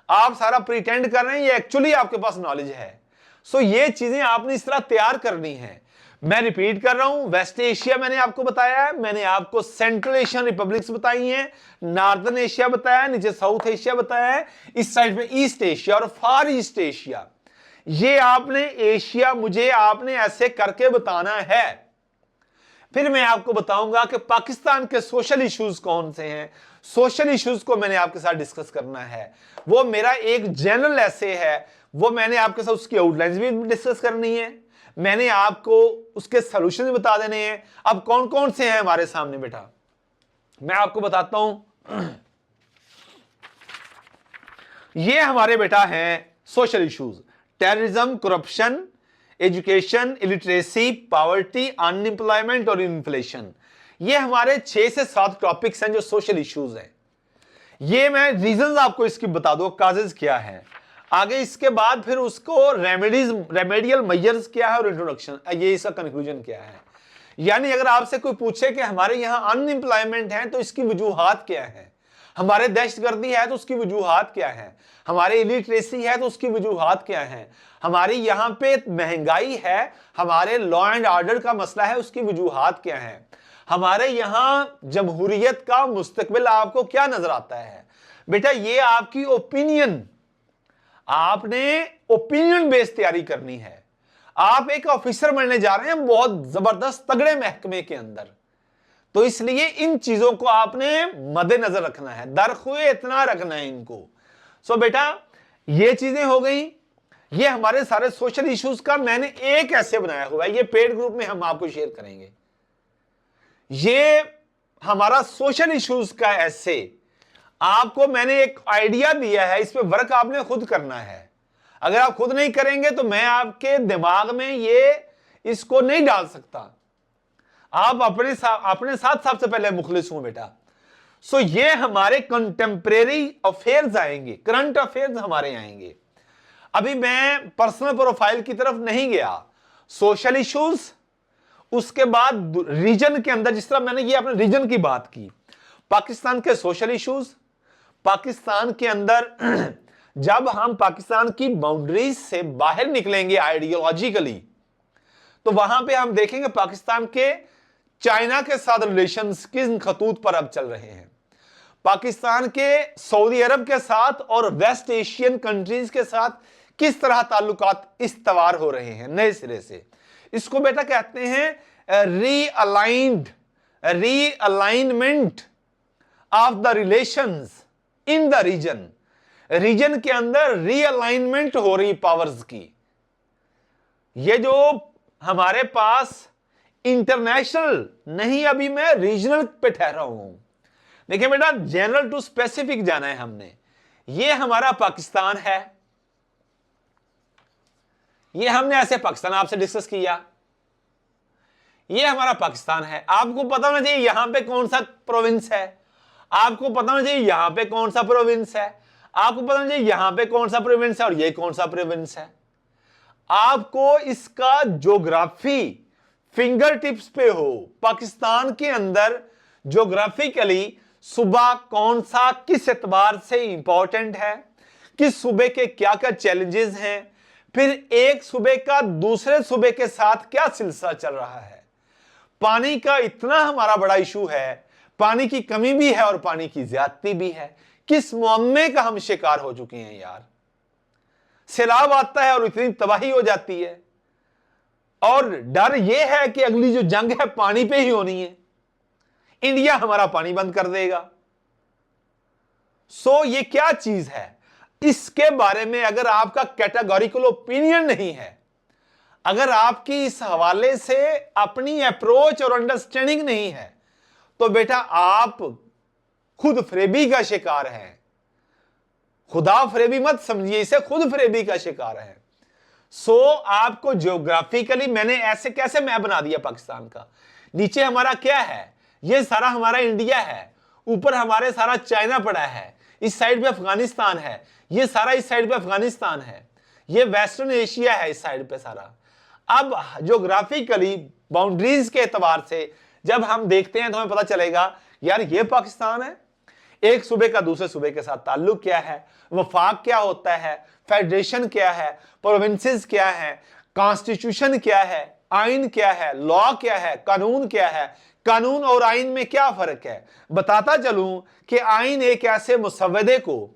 आप सारा प्रिटेंड कर रहे हैं, ये एक्चुअली आपके पास नॉलेज है। सो ये चीजें आपने इस तरह तैयार करनी है। मैं रिपीट कर रहा हूं, वेस्ट एशिया मैंने आपको बताया है, मैंने आपको सेंट्रल एशियन रिपब्लिक्स बताई हैं, नॉर्दर्न एशिया बताया है, नीचे साउथ एशिया बताया है, इस साइड में ईस्ट एशिया और फार ईस्ट एशिया। ये आपने एशिया मुझे आपने ऐसे करके बताना है। फिर मैं आपको बताऊंगा कि पाकिस्तान के सोशल इश्यूज कौन से हैं। सोशल इश्यूज को मैंने आपके साथ डिस्कस करना है। वो मेरा एक जनरल ऐसे है, वो मैंने आपके साथ उसकी आउटलाइंस भी डिस्कस करनी है, मैंने आपको उसके सॉल्यूशन भी बता देने हैं। अब कौन कौन से हैं हमारे सामने बेटा, मैं आपको बताता हूं। ये हमारे बेटा हैं social issues, terrorism, corruption, education, illiteracy, poverty, unemployment और इन्फ्लेशन। ये हमारे 6 से 7 टॉपिक्स हैं जो सोशल इश्यूज हैं। ये मैं रीजंस आपको इसकी बता दूं, काजेज क्या है। आगे इसके बाद फिर उसको रेमेडियल मेजर्स क्या है और इंट्रोडक्शन, ये इसका कंक्लूजन क्या है। यानी अगर आपसे कोई पूछे कि हमारे यहां अनएम्प्लॉयमेंट है तो इसकी वजूहात क्या है, हमारे दहशतगर्दी है तो उसकी वजूहात क्या है, हमारे इलिटरेसी है तो उसकी वजूहात क्या है, हमारी यहां पे महंगाई है, हमारे लॉ एंड ऑर्डर का मसला है, उसकी वजूहात क्या है, हमारे यहां जमहूरियत का मुस्तकबिल आपको क्या नजर आता है। बेटा ये आपकी ओपिनियन, आपने ओपिनियन बेस्ड तैयारी करनी है। आप एक ऑफिसर बनने जा रहे हैं बहुत जबरदस्त तगड़े महकमे के अंदर, तो इसलिए इन चीजों को आपने मद्देनजर रखना है, दरख्वे इतना रखना है इनको। सो बेटा ये चीजें हो गई। ये हमारे सारे सोशल इश्यूज का मैंने एक ऐसे बनाया हुआ है, ये पेड ग्रुप में हम आपको शेयर करेंगे। ये हमारा सोशल इश्यूज का ऐसे आपको मैंने एक आइडिया दिया है, इस पे वर्क आपने खुद करना है। अगर आप खुद नहीं करेंगे तो मैं आपके दिमाग में ये इसको नहीं डाल सकता। आप अपने साथ सबसे पहले मुखलिस हूं बेटा। सो ये हमारे कंटेम्परेरी अफेयर्स आएंगे, करंट अफेयर्स हमारे आएंगे। अभी मैं पर्सनल प्रोफाइल की तरफ नहीं गया, सोशल इश्यूज, उसके बाद रीजन के अंदर, जिस तरह मैंने ये अपने रीजन की बात की, पाकिस्तान के सोशल इश्यूज, पाकिस्तान के अंदर जब हम पाकिस्तान की बाउंड्रीज से बाहर निकलेंगे आइडियोलॉजिकली, तो वहां पे हम देखेंगे पाकिस्तान के चाइना के साथ रिलेशंस किस खतूत पर अब चल रहे हैं, पाकिस्तान के सऊदी अरब के साथ और वेस्ट एशियन कंट्रीज के साथ किस तरह ताल्लुकात इस्तवार हो रहे हैं नए सिरे से। इसको बेटा कहते हैं realignment of the relations in the region. Region के अंदर रीअलाइनमेंट हो रही पावर्स की। ये जो हमारे पास इंटरनेशनल नहीं, अभी मैं रीजनल पे ठहरा हूं। देखिए बेटा जनरल टू स्पेसिफिक जाना है हमने। ये हमारा पाकिस्तान है, ये हमने ऐसे पाकिस्तान आपसे डिस्कस किया, ये हमारा पाकिस्तान है। आपको पता होना चाहिए यहां पे कौन सा प्रोविंस है, आपको पता होना चाहिए यहां पे कौन सा प्रोविंस है, आपको पता होना चाहिए यहां पे कौन सा प्रोविंस है और ये कौन सा प्रोविंस है। आपको इसका ज्योग्राफी फिंगर टिप्स पे हो। पाकिस्तान के अंदर ज्योग्राफिकली सूबा कौन सा किस एतबार से इंपॉर्टेंट है, किस सूबे के क्या क्या चैलेंजेस हैं, फिर एक सूबे का दूसरे सूबे के साथ क्या सिलसिला चल रहा है। पानी का इतना हमारा बड़ा इशू है, पानी की कमी भी है और पानी की ज्यादती भी है। किस मुअम्मे का हम शिकार हो चुके हैं यार। सैलाब आता है और इतनी तबाही हो जाती है, और डर यह है कि अगली जो जंग है पानी पे ही होनी है, इंडिया हमारा पानी बंद कर देगा। सो ये क्या चीज है, इसके बारे में अगर आपका कैटेगोरिकल ओपिनियन नहीं है, अगर आपकी इस हवाले से अपनी अप्रोच और अंडरस्टैंडिंग नहीं है तो बेटा आप खुद फरेबी का शिकार हैं। खुदा फरेबी मत समझिए इसे, खुद फरेबी का शिकार है। आपको ज्योग्राफिकली मैंने ऐसे कैसे मैप बना दिया पाकिस्तान का, नीचे हमारा क्या है, ये सारा हमारा इंडिया है, ऊपर हमारे सारा चाइना पड़ा है, इस साइड पे अफगानिस्तान है, ये सारा इस साइड पे अफगानिस्तान है, ये वेस्टर्न एशिया है इस साइड पे सारा। अब ज्योग्राफिकली बाउंड्रीज के एतबार से जब हम देखते हैं तो हमें पता चलेगा यार ये पाकिस्तान है। एक सूबे का दूसरे सूबे के साथ ताल्लुक क्या है, वफाक क्या होता है, फेडरेशन क्या है, प्रोविंसेस क्या है, कॉन्स्टिट्यूशन क्या है, आइन क्या है, लॉ क्या है, कानून क्या है, कानून और आइन में क्या फर्क है। बताता चलूं कि आइन एक ऐसे मुसव्वदे को,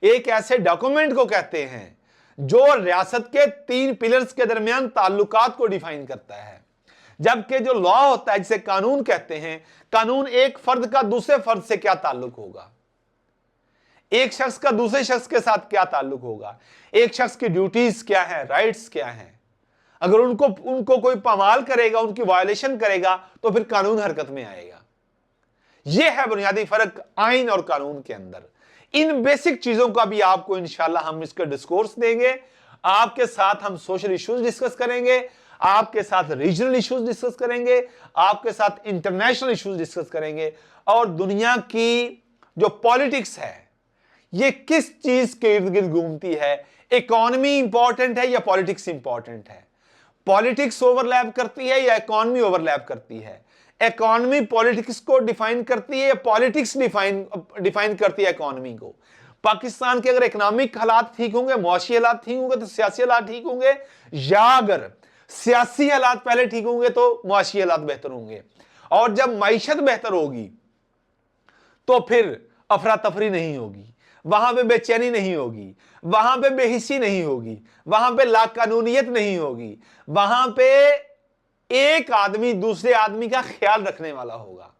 एक ऐसे डॉक्यूमेंट को कहते हैं जो रियासत के 3 पिलर्स के दरमियान ताल्लुकात को डिफाइन करता है। जबकि जो लॉ होता है जिसे कानून कहते हैं, कानून एक फर्द का दूसरे फर्द से क्या ताल्लुक होगा, एक शख्स का दूसरे शख्स के साथ क्या ताल्लुक होगा, एक शख्स की ड्यूटीज क्या है, राइट्स क्या है। अगर उनको कोई पामाल करेगा, उनकी वायलेशन करेगा तो फिर कानून हरकत में आएगा। यह है बुनियादी फर्क आइन और कानून के अंदर। इन बेसिक चीजों का भी आपको इंशाल्लाह हम इसका डिस्कोर्स देंगे। आपके साथ हम सोशल इश्यूज डिस्कस करेंगे, आपके साथ रीजनल इश्यूज डिस्कस करेंगे, आपके साथ इंटरनेशनल इश्यूज डिस्कस करेंगे, और दुनिया की जो पॉलिटिक्स है ये किस चीज के इर्द गिर्द घूमती है। इकोनॉमी इंपॉर्टेंट है या पॉलिटिक्स इंपॉर्टेंट है, पॉलिटिक्स ओवरलैप करती है या इकोनॉमी ओवरलैप करती है, इकोनॉमी पॉलिटिक्स को डिफाइन करती है या पॉलिटिक्स डिफाइन करती है इकोनॉमी को। पाकिस्तान के अगर इकोनॉमिक हालात ठीक होंगे, मुआशी हालात ठीक होंगे तो सियासी हालात ठीक होंगे, या अगर सियासी हालात पहले ठीक होंगे तो मुआशी हालात बेहतर होंगे। और जब मईशत बेहतर होगी तो फिर अफरा तफरी नहीं होगी, वहां पे बेचैनी नहीं होगी, वहां पे बेहिसी नहीं होगी, वहां पे लाकानूनियत नहीं होगी, वहां पे एक आदमी दूसरे आदमी का ख्याल रखने वाला होगा,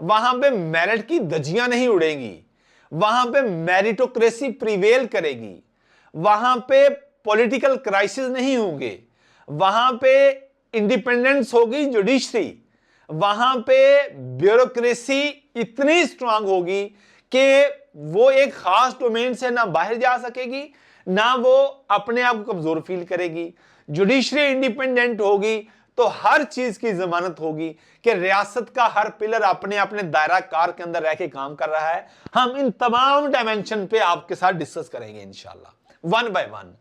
वहां पे मेरिट की धज्जियां नहीं उड़ेंगी, वहां पे मेरिटोक्रेसी प्रिवेल करेगी, वहां पे पॉलिटिकल क्राइसिस नहीं होंगे, वहां पे इंडिपेंडेंस होगी जुडिशरी, वहां पे ब्यूरोक्रेसी इतनी स्ट्रांग होगी कि वो एक खास डोमेन से ना बाहर जा सकेगी, ना वो अपने आप को कमजोर फील करेगी। जुडिशरी इंडिपेंडेंट होगी तो हर चीज की जमानत होगी कि रियासत का हर पिलर अपने अपने दायरा कार के अंदर रह के काम कर रहा है। हम इन तमाम डायमेंशन पे आपके साथ डिस्कस करेंगे इंशाल्लाह वन बाय वन।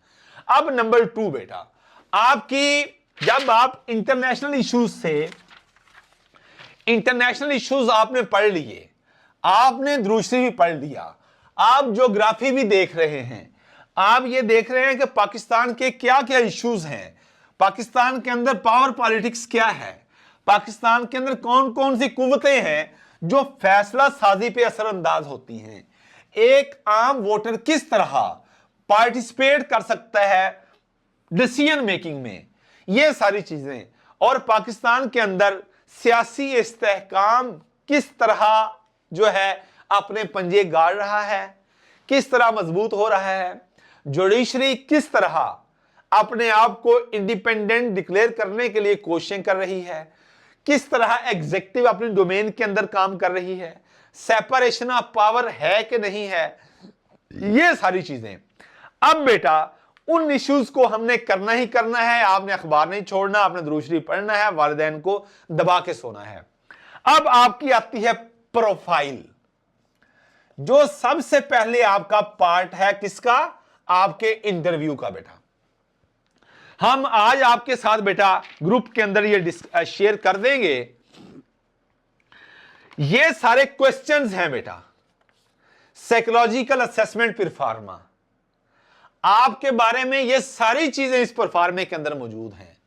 अब नंबर 2 बेटा, आपकी जब आप इंटरनेशनल इश्यूज आपने पढ़ लिए, आपने दूसरी भी पढ़ लिया, आप ज्योग्राफी भी देख रहे हैं, आप ये देख रहे हैं कि पाकिस्तान के क्या क्या इश्यूज हैं, पाकिस्तान के अंदर पावर पॉलिटिक्स क्या है, पाकिस्तान के अंदर कौन कौन सी कुव्वतें हैं जो फैसला साजी पे असरअंदाज होती हैं, एक आम वोटर किस तरह पार्टिसिपेट कर सकता है डिसीजन मेकिंग में, ये सारी चीजें, और पाकिस्तान के अंदर सियासी इस्तेहकाम किस तरह जो है अपने पंजे गाड़ रहा है, किस तरह मजबूत हो रहा है, जुडिशरी किस तरह अपने आप को इंडिपेंडेंट डिक्लेयर करने के लिए कोशिशें कर रही है, किस तरह एग्जीक्यूटिव अपने डोमेन के अंदर काम कर रही है, सेपरेशन ऑफ पावर है कि नहीं है, ये सारी चीजें। अब बेटा उन इश्यूज को हमने करना ही करना है, आपने अखबार नहीं छोड़ना, आपने दुरूद शरीफ पढ़ना है, वालिदैन को दबा के सोना है। अब आपकी आती है प्रोफाइल, जो सबसे पहले आपका पार्ट है किसका, आपके इंटरव्यू का। बेटा हम आज आपके साथ बेटा ग्रुप के अंदर ये शेयर कर देंगे, ये सारे क्वेश्चंस हैं बेटा, साइकोलॉजिकल असेसमेंट परफॉर्मा, आपके बारे में ये सारी चीजें इस परफॉर्मे के अंदर मौजूद हैं।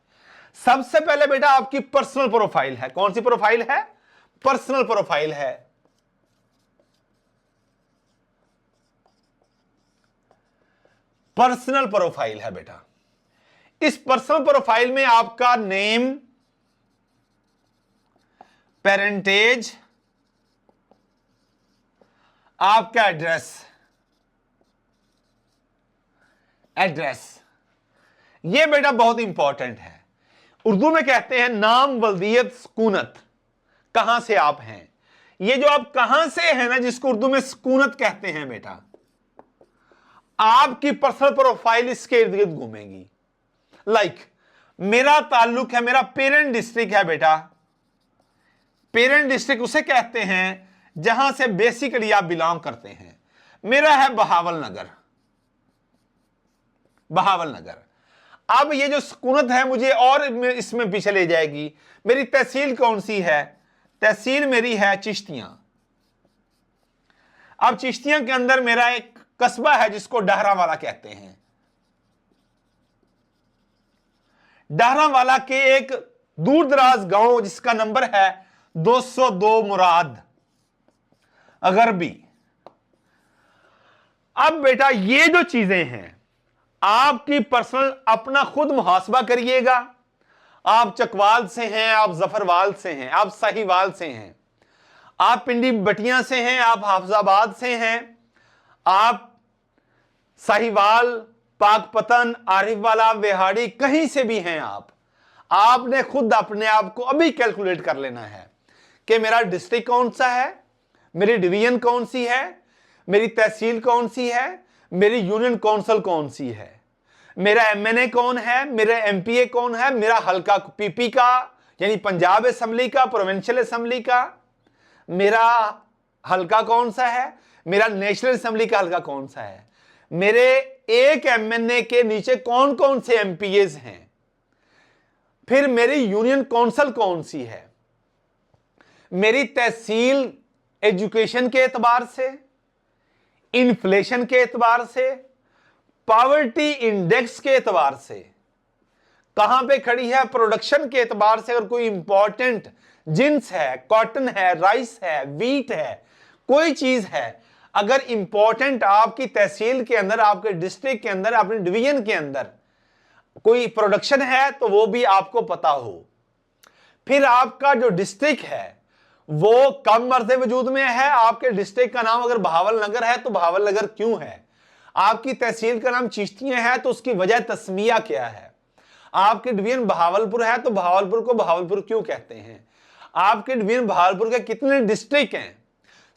सबसे पहले बेटा आपकी पर्सनल प्रोफाइल है, कौन सी प्रोफाइल है, पर्सनल प्रोफाइल है। पर्सनल प्रोफाइल है बेटा, इस पर्सनल प्रोफाइल में आपका नेम, पेरेंटेज, आपका एड्रेस, ये बेटा बहुत इंपॉर्टेंट है। उर्दू में कहते हैं नाम वल्दियत सुकूनत, कहां से आप हैं। ये जो आप कहां से हैं ना, जिसको उर्दू में सुकूनत कहते हैं बेटा, आपकी पर्सनल प्रोफाइल इसके इर्द गिर्द घूमेगी। मेरा ताल्लुक है, मेरा पेरेंट डिस्ट्रिक्ट है बेटा, पेरेंट डिस्ट्रिक्ट उसे कहते हैं जहां से बेसिकली आप बिलोंग करते हैं। मेरा है बहावल नगर, बहावल नगर। अब ये जो सुकूनत है मुझे और इसमें पीछे ले जाएगी। मेरी तहसील कौन सी है? तहसील मेरी है चिश्तियां। अब चिश्तियां के अंदर मेरा एक कस्बा है जिसको डहरावाला कहते हैं। डहरावाला के एक दूर दराज गांव जिसका नंबर है 202 मुराद अगरबी। अब बेटा ये जो चीजें हैं आपकी पर्सनल, अपना खुद मुहासबा करिएगा। आप चकवाल से हैं, आप जफरवाल से हैं, आप साहिवाल से हैं, आप पिंडी बटिया से हैं, आप हाफजाबाद से हैं, आप साहिवाल, पाकपतन, आरिफवाला, वेहाड़ी, कहीं से भी हैं आपने खुद अपने आप को अभी कैलकुलेट कर लेना है कि मेरा डिस्ट्रिक्ट कौन सा है, मेरी डिवीजन कौन सी है, मेरी तहसील कौन सी है, मेरी यूनियन काउंसिल कौन सी है, मेरा एमएनए कौन है, मेरा एमपीए कौन है, मेरा हल्का पीपी का यानी पंजाब असेंबली का, प्रोविंशियल असेंबली का मेरा हल्का कौन सा है, मेरा नेशनल असेंबली का हल्का कौन सा है, मेरे एक एमएनए के नीचे कौन कौन से एमपीएस हैं, फिर मेरी यूनियन काउंसिल कौन सी है, मेरी तहसील एजुकेशन के एतबार से, इन्फ्लेशन के एतबार से, पॉवर्टी इंडेक्स के एतबार से कहां पे खड़ी है, प्रोडक्शन के एतबार से अगर कोई इंपॉर्टेंट जिन्स है, कॉटन है, राइस है, वीट है, कोई चीज है, अगर इंपॉर्टेंट आपकी तहसील के अंदर, आपके डिस्ट्रिक्ट के अंदर, अपने डिवीजन के अंदर कोई प्रोडक्शन है तो वो भी आपको पता हो। फिर आपका जो डिस्ट्रिक्ट है वो कम मर्दे वजूद में है। आपके डिस्ट्रिक्ट का नाम अगर बहावल नगर है तो बहावल नगर क्यों है, आपकी तहसील का नाम चिश्तियां है तो उसकी वजह तस्मिया क्या है, आपके डिवीजन बहावलपुर है तो बहावलपुर को बहावलपुर क्यों कहते हैं, आपके डिवीजन बहावलपुर के कितने डिस्ट्रिक्ट हैं,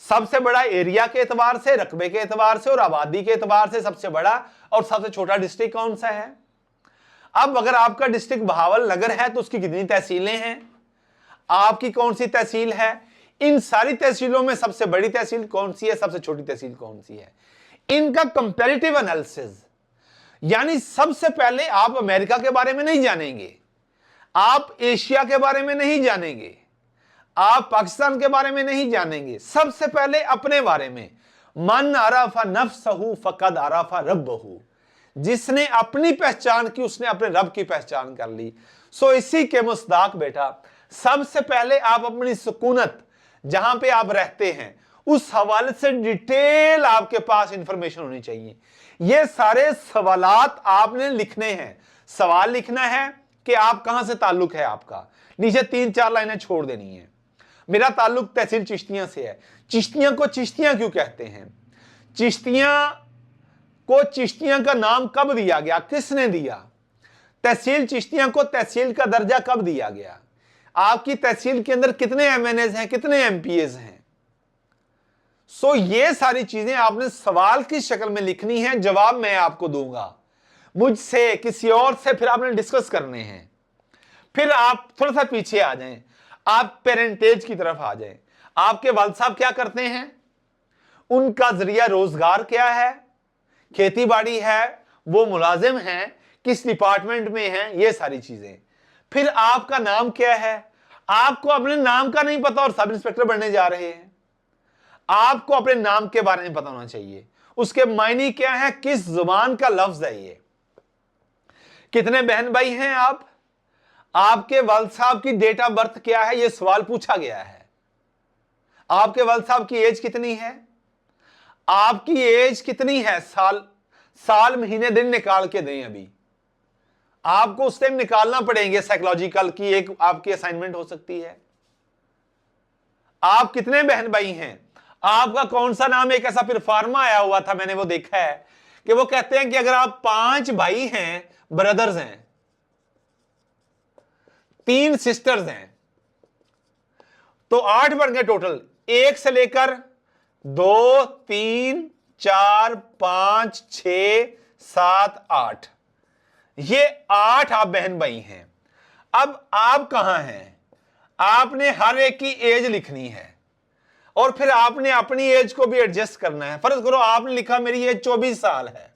सबसे बड़ा एरिया के एतबार से, रकबे के एतबार से और आबादी के एतबार से सबसे बड़ा और सबसे छोटा डिस्ट्रिक्ट कौन सा है। अब अगर आपका डिस्ट्रिक्ट बहावल नगर है तो उसकी कितनी तहसीलें हैं, आपकी कौन सी तहसील है, इन सारी तहसीलों में सबसे बड़ी तहसील कौन सी है, सबसे छोटी तहसील कौन सी है, इनका कंपैरेटिव एनालिसिस। यानी सबसे पहले आप अमेरिका के बारे में नहीं जानेंगे, आप एशिया के बारे में नहीं जानेंगे, आप पाकिस्तान के बारे में नहीं जानेंगे, सबसे पहले अपने बारे में। मन आराफा नफ्सहू फकद आराफा रब्बहू, जिसने अपनी पहचान की उसने अपने रब की पहचान कर ली। सो इसी के मुस्ताक बेटा सबसे पहले आप अपनी सुकूनत जहां पे आप रहते हैं उस हवाले से डिटेल आपके पास इंफॉर्मेशन होनी चाहिए। ये सारे सवालात आपने लिखने हैं। सवाल लिखना है कि आप कहां से ताल्लुक है आपका, नीचे 3-4 लाइनें छोड़ देनी है। मेरा ताल्लुक तहसील चिश्तियां से है। चिश्तियां को चिश्तियां क्यों कहते हैं, चिश्तियां को चिश्तियां का नाम कब दिया गया, किसने दिया, तहसील चिश्तियां को तहसील का दर्जा कब दिया गया, आपकी तहसील के अंदर कितने एमएनएस हैं, कितने एमपीएस हैं। सो ये सारी चीजें आपने सवाल की शक्ल में लिखनी है, जवाब मैं आपको दूंगा, मुझसे किसी और से फिर आपने डिस्कस करने हैं। फिर आप थोड़ा सा पीछे आ जाएं, आप पेरेंटेज की तरफ आ जाएं। आपके वालिद साहब क्या करते हैं, उनका जरिया रोजगार क्या है, खेती बाड़ी है, वो मुलाजिम हैं, किस डिपार्टमेंट में हैं, ये सारी चीजें। फिर आपका नाम क्या है, आपको अपने नाम का नहीं पता और सब इंस्पेक्टर बनने जा रहे हैं, आपको अपने नाम के बारे में पता होना चाहिए, उसके मायने क्या है, किस जुबान का लफ्ज है ये, कितने बहन भाई हैं आप, आपके वालिद साहब की डेट ऑफ बर्थ क्या है, ये सवाल पूछा गया है। आपके वालिद साहब की एज कितनी है, आपकी एज कितनी है, साल महीने दिन निकाल के दें। अभी आपको उस टाइम निकालना पड़ेंगे, साइकोलॉजिकल की एक आपकी असाइनमेंट हो सकती है। आप कितने बहन भाई हैं, आपका कौन सा नाम, एक ऐसा फिर फार्मा आया हुआ था मैंने वो देखा है कि वो कहते हैं कि अगर आप 5 भाई हैं, ब्रदर्स हैं, 3 सिस्टर्स हैं, तो 8 बन गए टोटल। 1 से लेकर 2 3 4 5 6 7 8, ये 8 आप बहन भाई हैं। अब आप कहां हैं? आपने हर एक की एज लिखनी है और फिर आपने अपनी एज को भी एडजस्ट करना है। फर्ज करो आपने लिखा मेरी एज 24 साल है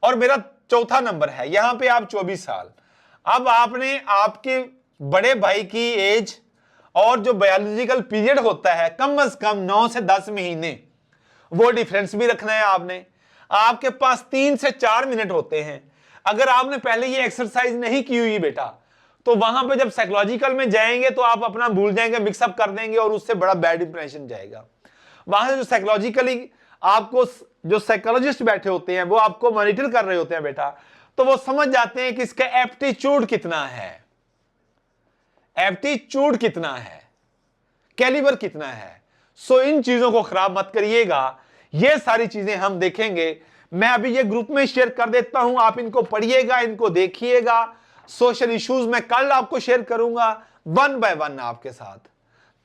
और मेरा चौथा नंबर है, यहां पे आप 24 साल। अब आपने आपके बड़े भाई की एज और जो बायोलॉजिकल पीरियड होता है कम से कम 9 से 10 महीने, वो डिफरेंस भी रखना है आपने। आपके पास 3 से 4 मिनट होते हैं। अगर आपने पहले ये एक्सरसाइज नहीं की हुई बेटा, तो वहां पे जब साइकोलॉजिकल में जाएंगे तो आप अपना भूल जाएंगे, मिक्सअप कर देंगे और उससे बड़ा बैड इंप्रेशन जाएगा। वहां से जो साइकोलॉजिकली आपको जो साइकोलॉजिस्ट बैठे होते हैं वो आपको मॉनिटर कर रहे होते हैं बेटा, तो वो समझ जाते हैं कि इसका एप्टीट्यूड कितना है, एप्टीट्यूड कितना है, कैलिबर कितना है। सो इन चीजों को खराब मत करिएगा, ये सारी चीजें हम देखेंगे। मैं अभी ये ग्रुप में शेयर कर देता हूं, आप इनको पढ़िएगा, इनको देखिएगा। सोशल इश्यूज में कल आपको शेयर करूंगा 1 बाय 1 आपके साथ,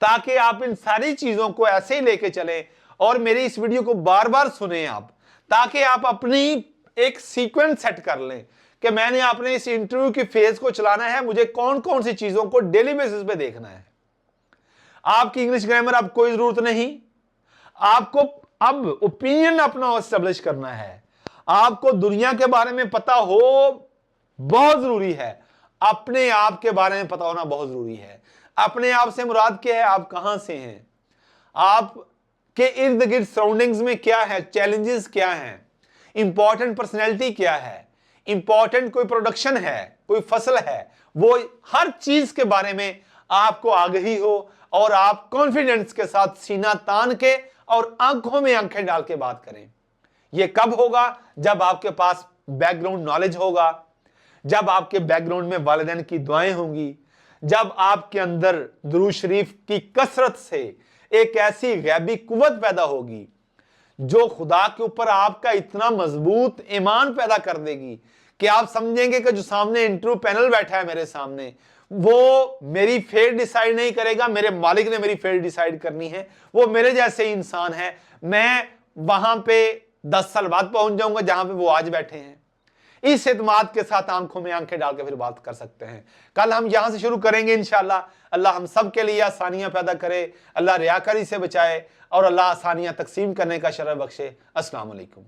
ताकि आप इन सारी चीजों को ऐसे ही लेके चलें और मेरी इस वीडियो को बार बार सुने आप, ताकि आप अपनी एक सीक्वेंस सेट कर लें कि मैंने अपने इस इंटरव्यू की फेज को चलाना है, मुझे कौन कौन सी चीजों को डेली बेसिस पे देखना है। आपकी इंग्लिश ग्रामर अब कोई जरूरत नहीं, आपको अब ओपिनियन अपना एस्टेब्लिश करना है। आपको दुनिया के बारे में पता हो बहुत जरूरी है, अपने आप के बारे में पता होना बहुत जरूरी है। अपने आप से मुराद क्या है? आप कहां से हैं, आपके इर्द गिर्द सराउंडिंग्स में क्या है, चैलेंजेस क्या हैं, इंपॉर्टेंट पर्सनैलिटी क्या है, इंपॉर्टेंट कोई प्रोडक्शन है, कोई फसल है, वो हर चीज के बारे में आपको आगाही हो और आप कॉन्फिडेंस के साथ सीना तान के और आंखों में आंखें डाल के बात करें। यह कब होगा? जब आपके पास बैकग्राउंड नॉलेज होगा, जब आपके बैकग्राउंड में वालिदैन की दुआएं होंगी, जब आपके अंदर दुरूद शरीफ की कसरत से एक ऐसी गैबी कुव्वत पैदा होगी जो खुदा के ऊपर आपका इतना मजबूत ईमान पैदा कर देगी कि आप समझेंगे कि जो सामने इंटरव्यू पैनल बैठा है मेरे सामने, वो मेरी फेट डिसाइड नहीं करेगा, मेरे मालिक ने मेरी फेट डिसाइड करनी है, वो मेरे जैसे ही इंसान है। मैं वहां पे 10 साल बाद पहुंच जाऊंगा जहां पे वो आज बैठे हैं। इस एतमाद के साथ आंखों में आंखें डाल के फिर बात कर सकते हैं। कल हम यहां से शुरू करेंगे इंशाल्लाह। अल्लाह हम सब के लिए आसानियां पैदा करे, अल्लाह रियाकारी से बचाए और अल्लाह आसानियां तकसीम करने का शरफ बख्शे। अस्सलाम वालेकुम।